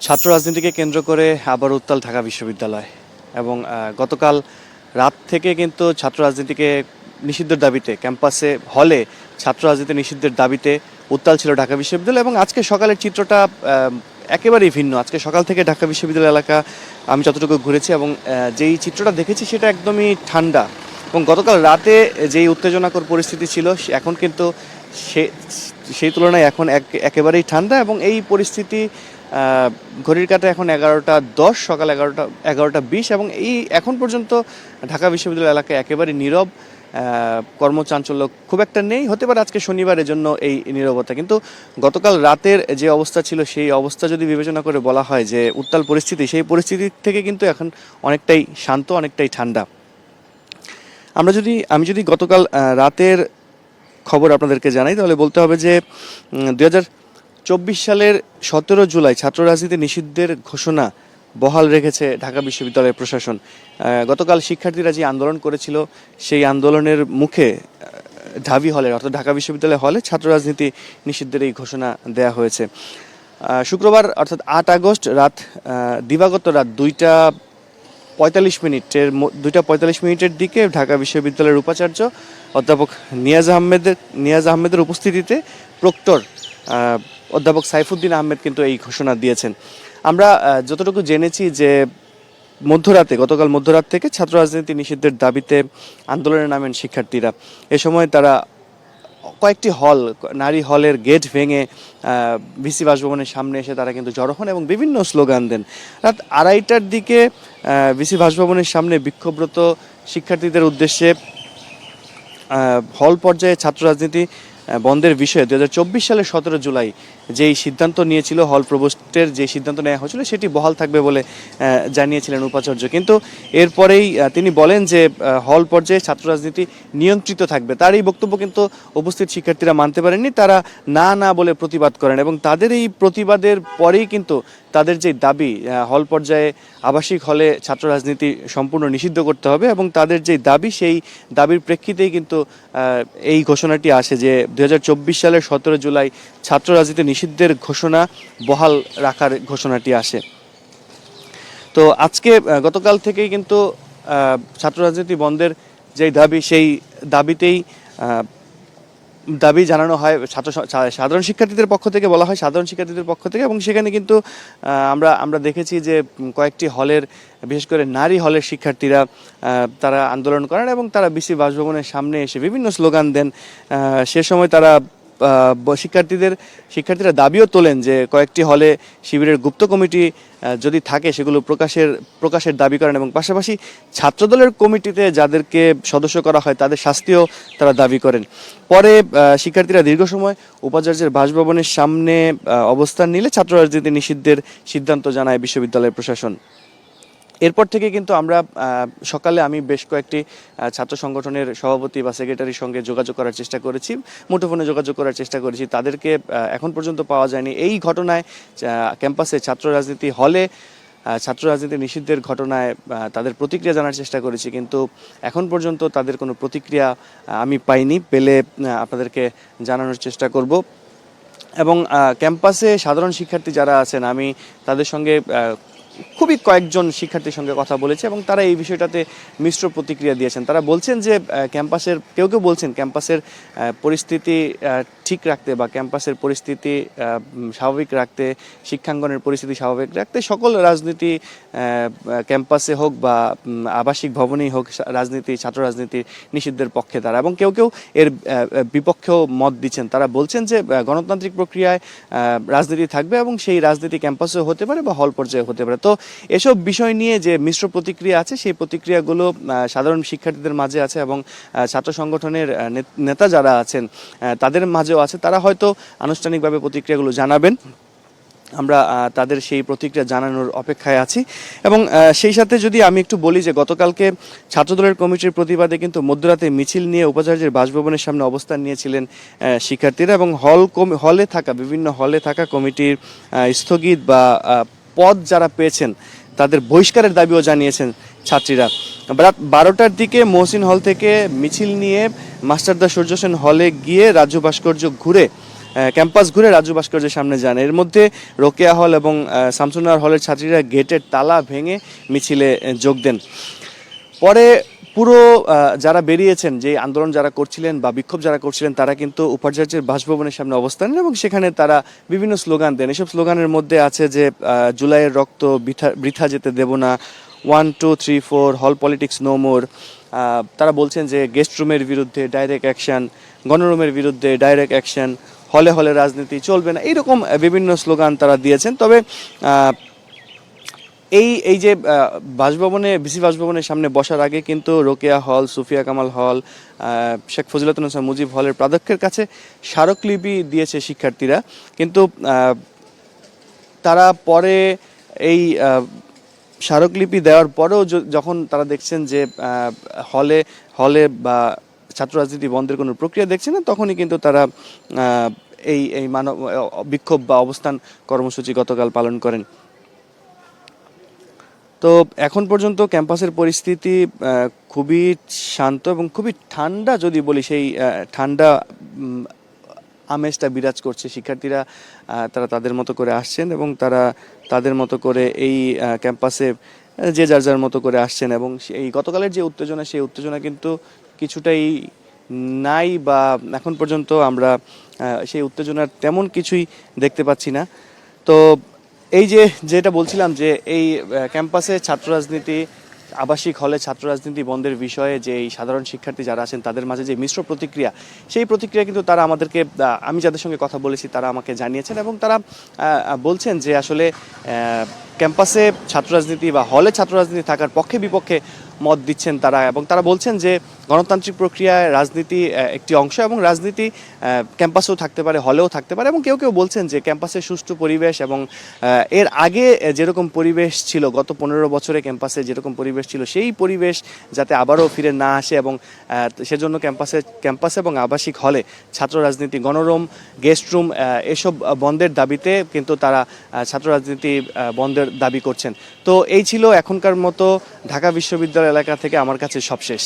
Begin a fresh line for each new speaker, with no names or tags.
ছাত্র রাজনীতিকে কেন্দ্র করে আবার উত্তাল ঢাকা বিশ্ববিদ্যালয় এবং গতকাল রাত থেকে কিন্তু ছাত্র রাজনীতিকে নিষিদ্ধের দাবিতে ক্যাম্পাসে হলে ছাত্র রাজনীতি নিষিদ্ধের দাবিতে উত্তাল ছিল ঢাকা বিশ্ববিদ্যালয়। এবং আজকে সকালের চিত্রটা একেবারেই ভিন্ন। আজকে সকাল থেকে ঢাকা বিশ্ববিদ্যালয় এলাকা আমি যতটুকু ঘুরেছি এবং যেই চিত্রটা দেখেছি সেটা একদমই ঠান্ডা। এবং গতকাল রাতে যেই উত্তেজনাকর পরিস্থিতি ছিল এখন কিন্তু সেই তুলনায় এখন একেবারেই ঠান্ডা। এবং এই পরিস্থিতি ঘড়ির কাঁটা এখন 11টা 10, সকাল 11টা 20 এবং এই এখন পর্যন্ত ঢাকা বিশ্ববিদ্যালয় এলাকায় একেবারে নীরব। কর্মচাঞ্চল্য খুব একটা নেই, হতে পারে আজকে শনিবারের জন্য এই নীরবতা। কিন্তু গতকাল রাতের যে অবস্থা ছিল সেই অবস্থা যদি বিবেচনা করে বলা হয় যে উত্তাল পরিস্থিতি, সেই পরিস্থিতি থেকে কিন্তু এখন অনেকটাই শান্ত, অনেকটাই ঠান্ডা। আমি যদি গতকাল রাতের খবর আপনাদেরকে জানাই তাহলে বলতে হবে যে 2024 সালের 17 জুলাই ছাত্র রাজনীতি নিষিদ্ধের ঘোষণা বহাল রেখেছে ঢাকা বিশ্ববিদ্যালয়ের প্রশাসন। গতকাল শিক্ষার্থীরা যে আন্দোলন করেছিল সেই আন্দোলনের মুখে ঢাবি হলে অর্থাৎ ঢাকা বিশ্ববিদ্যালয় হলে ছাত্র রাজনীতি নিষিদ্ধের এই ঘোষণা দেয়া হয়েছে। শুক্রবার অর্থাৎ 8 আগস্ট দিবাগত রাত 2:45 দিকে ঢাকা বিশ্ববিদ্যালয়ের উপাচার্য অধ্যাপক নিয়াজ আহমেদের উপস্থিতিতে প্রক্টর অধ্যাপক সাইফুদ্দিন আহমেদ কিন্তু এই ঘোষণা দিয়েছেন। আমরা যতটুকু জেনেছি যে গতকাল মধ্যরাত থেকে ছাত্র রাজনীতি নিষিদ্ধের দাবিতে আন্দোলনে নামেন শিক্ষার্থীরা। এ সময় তারা কয়েকটি নারী হলের গেট ভেঙে ভিসি বাসভবনের সামনে এসে তারা কিন্তু জড়ো হন এবং বিভিন্ন স্লোগান দেন। রাত 2:30টার দিকে ভিসি বাসভবনের সামনে বিক্ষোভরত শিক্ষার্থীদের উদ্দেশ্যে হল পর্যায়ে ছাত্র রাজনীতি বন্ধের বিষয়ে 2024 সালের 17 জুলাই যেই সিদ্ধান্ত নিয়েছিল, হল প্রভোস্টের যে সিদ্ধান্ত নেওয়া হয়েছিল সেটি বহাল থাকবে বলে জানিয়েছিলেন উপাচার্য। কিন্তু এরপরেই তিনি বলেন যে হল পর্যায়ে ছাত্র রাজনীতি নিয়ন্ত্রিত থাকবে। তার এই বক্তব্য কিন্তু উপস্থিত শিক্ষার্থীরা মানতে পারেননি। তারা না বলে প্রতিবাদ করেন এবং তাদের এই প্রতিবাদের পরেই কিন্তু তাদের যে দাবি হল পর্যায়ে আবাসিক হলে ছাত্র রাজনীতি সম্পূর্ণ নিষিদ্ধ করতে হবে এবং তাদের যে দাবি সেই দাবির প্রেক্ষিতেই কিন্তু এই ঘোষণাটি আসে যে 2024 সালের 17 জুলাই ছাত্র রাজনীতি নিষিদ্ধের ঘোষণা বহাল রাখার ঘোষণাটি আসে। তো আজকে গতকাল থেকেই কিন্তু ছাত্র রাজনীতি বন্ধের যেই দাবি সেই দাবি জানানো হয় সাধারণ শিক্ষার্থীদের পক্ষ থেকে, বলা হয় সাধারণ শিক্ষার্থীদের পক্ষ থেকে। এবং সেখানে কিন্তু আমরা দেখেছি যে কয়েকটি হলের, বিশেষ করে নারী হলের শিক্ষার্থীরা তারা আন্দোলন করেন এবং তারা বিসি বাসভবনের সামনে এসে বিভিন্ন স্লোগান দেন। সে সময় তারা শিক্ষার্থীরা দাবিও তোলেন যে কয়েকটি হলে শিবিরের গুপ্ত কমিটি যদি থাকে সেগুলো প্রকাশের দাবি করেন এবং পাশাপাশি ছাত্রদলের কমিটিতে যাদেরকে সদস্য করা হয় তাদের শাস্তিও তারা দাবি করেন। পরে শিক্ষার্থীরা দীর্ঘ সময় উপাচার্যের বাসভবনের সামনে অবস্থান নিলে ছাত্র রাজনীতি নিষিদ্ধের সিদ্ধান্ত জানায় বিশ্ববিদ্যালয় প্রশাসন। এরপর থেকে কিন্তু আমরা সকালে আমি বেশ কয়েকটি ছাত্র সংগঠনের সভাপতি বা সেক্রেটারির সঙ্গে যোগাযোগ করার চেষ্টা করেছি, মুঠোফোনে যোগাযোগ করার চেষ্টা করেছি। তাদেরকে এখন পর্যন্ত পাওয়া যায়নি। এই ঘটনায় ক্যাম্পাসে ছাত্র রাজনীতি নিষিদ্ধের ঘটনায় তাদের প্রতিক্রিয়া জানার চেষ্টা করেছি, কিন্তু এখন পর্যন্ত তাদের কোনো প্রতিক্রিয়া আমি পাইনি। পেলে আপনাদেরকে জানানোর চেষ্টা করব। এবং ক্যাম্পাসে সাধারণ শিক্ষার্থী যারা আছেন আমি তাদের সঙ্গে খুবই কয়েকজন শিক্ষার্থীর সঙ্গে কথা বলেছে এবং তারা এই বিষয়টাতে মিশ্র প্রতিক্রিয়া দিয়েছেন। তারা বলছেন যে কেউ বলছেন ক্যাম্পাসের পরিস্থিতি ঠিক রাখতে বা ক্যাম্পাসের পরিস্থিতি স্বাভাবিক রাখতে, শিক্ষাঙ্গনের পরিস্থিতি স্বাভাবিক রাখতে সকল রাজনীতি ক্যাম্পাসে হোক বা আবাসিক ভবনেই হোক ছাত্র রাজনীতি নিষিদ্ধের পক্ষে তারা, এবং কেউ এর বিপক্ষেও মত দিচ্ছেন। তারা বলছেন যে গণতান্ত্রিক প্রক্রিয়ায় রাজনীতি থাকবে এবং সেই রাজনীতি ক্যাম্পাসেও হতে পারে বা হল পর্যায়ে হতে পারে। তো এসব বিষয় নিয়ে যে মিশ্র প্রতিক্রিয়া আছে সেই প্রতিক্রিয়াগুলো সাধারণ শিক্ষার্থীদের মাঝে আছে এবং ছাত্র সংগঠনের নেতা যারা আছেন তাদের মাঝেও আছে। তারা হয়তো আনুষ্ঠানিকভাবে প্রতিক্রিয়াগুলো জানাবেন। আমরা তাদের সেই প্রতিক্রিয়া জানানোর অপেক্ষায় আছি। এবং সেই সাথে যদি আমি একটু বলি যে গতকালকে ছাত্রদলের কমিটির প্রতিবাদে কিন্তু মধ্যরাতে মিছিল নিয়ে উপাচার্যের বাসভবনের সামনে অবস্থান নিয়েছিলেন শিক্ষার্থীরা এবং বিভিন্ন হলে থাকা কমিটির স্থগিত বা পদ যারা পেয়েছেন তাদের বহিষ্কারের দাবিও জানিয়েছেন ছাত্রীরা। রাত 12টার দিকে মহসিন হল থেকে মিছিল নিয়ে মাস্টারদা সূর্য সেন হলে গিয়ে রাজ্য ভাস্কর্য ঘুরে ক্যাম্পাস ঘুরে রাজু ভাস্কর্যের সামনে যান। এর মধ্যে রোকেয়া হল এবং শামসুন্নাহার হলের ছাত্রীরা গেটের তালা ভেঙে মিছিলে যোগ দেন। পরে পুরো যারা বেরিয়েছেন, যে আন্দোলন যারা করছিলেন বা বিক্ষোভ যারা করছিলেন, তারা কিন্তু উপাচার্যের বাসভবনের সামনে অবস্থান নেন এবং সেখানে তারা বিভিন্ন স্লোগান দেন। এসব স্লোগানের মধ্যে আছে যে জুলাইয়ের রক্ত বৃথা যেতে দেব না, 1 2 3 4 হল পলিটিক্স নো মোর। তারা বলছেন যে গেস্ট রুমের বিরুদ্ধে ডাইরেক্ট অ্যাকশন, গণরুমের বিরুদ্ধে ডাইরেক্ট অ্যাকশন, হলে হলে রাজনীতি চলবে না, এইরকম বিভিন্ন স্লোগান তারা দিয়েছেন। তবে এই যে বিসি বাসভবনের সামনে বসার আগে কিন্তু রোকেয়া হল, সুফিয়া কামাল হল, শেখ ফজিলাতুন্নেসা মুজিব হলের প্রাধ্যক্ষের কাছে স্মারকলিপি দিয়েছে শিক্ষার্থীরা। কিন্তু তারা পরে এই স্মারকলিপি দেওয়ার পরেও যখন তারা দেখছেন যে হলে বা ছাত্র রাজনীতি বন্ধের কোনো প্রক্রিয়া দেখছে না, তখনই কিন্তু তারা এই বিক্ষোভ বা অবস্থান কর্মসূচি গতকাল পালন করেন। তো এখন পর্যন্ত ক্যাম্পাসের পরিস্থিতি খুবই শান্ত এবং খুবই ঠান্ডা, যদি বলি সেই ঠান্ডা আমেজটা বিরাজ করছে। শিক্ষার্থীরা তারা তাদের মতো করে আসছেন এবং তারা তাদের মতো করে এই ক্যাম্পাসে যে যার যার মতো করে আসছেন এবং এই গতকালের যে উত্তেজনা, সেই উত্তেজনা কিন্তু কিছুটাই নাই, বা এখন পর্যন্ত আমরা সেই উত্তেজনার তেমন কিছুই দেখতে পাচ্ছি না। তো এই যেটা বলছিলাম যে এই ক্যাম্পাসে ছাত্র রাজনীতি, আবাসিক হলে ছাত্র রাজনীতি বন্ধের বিষয়ে যে এই সাধারণ শিক্ষার্থী যারা আছেন তাদের মাঝে যে মিশ্র প্রতিক্রিয়া, সেই প্রতিক্রিয়া কিন্তু তারা আমাদেরকে, আমি যাদের সঙ্গে কথা বলেছি তারা আমাকে জানিয়েছেন এবং তারা বলছেন যে আসলে ক্যাম্পাসে ছাত্র রাজনীতি বা হলে ছাত্র রাজনীতি থাকার পক্ষে বিপক্ষে মত দিচ্ছেন তারা, এবং তারা বলছেন যে গণতান্ত্রিক প্রক্রিয়ায় রাজনীতি একটি অংশ এবং রাজনীতি ক্যাম্পাসেও থাকতে পারে, হলেও থাকতে পারে। এবং কেউ কেউ বলছেন যে ক্যাম্পাসে সুষ্ঠু পরিবেশ এবং এর আগে যেরকম পরিবেশ ছিল, গত 15 বছরে ক্যাম্পাসে যেরকম পরিবেশ ছিল, সেই পরিবেশ যাতে আবারও ফিরে না আসে এবং সেজন্য ক্যাম্পাস এবং আবাসিক হলে ছাত্র রাজনীতি, গণরুম, গেস্ট রুম এসব বন্ধের দাবিতে কিন্তু তারা ছাত্র রাজনীতি বন্ধের দাবি করছেন। তো এই ছিল এখনকার মতো ঢাকা বিশ্ববিদ্যালয় এলাকা থেকে আমার কাছে সবশেষ।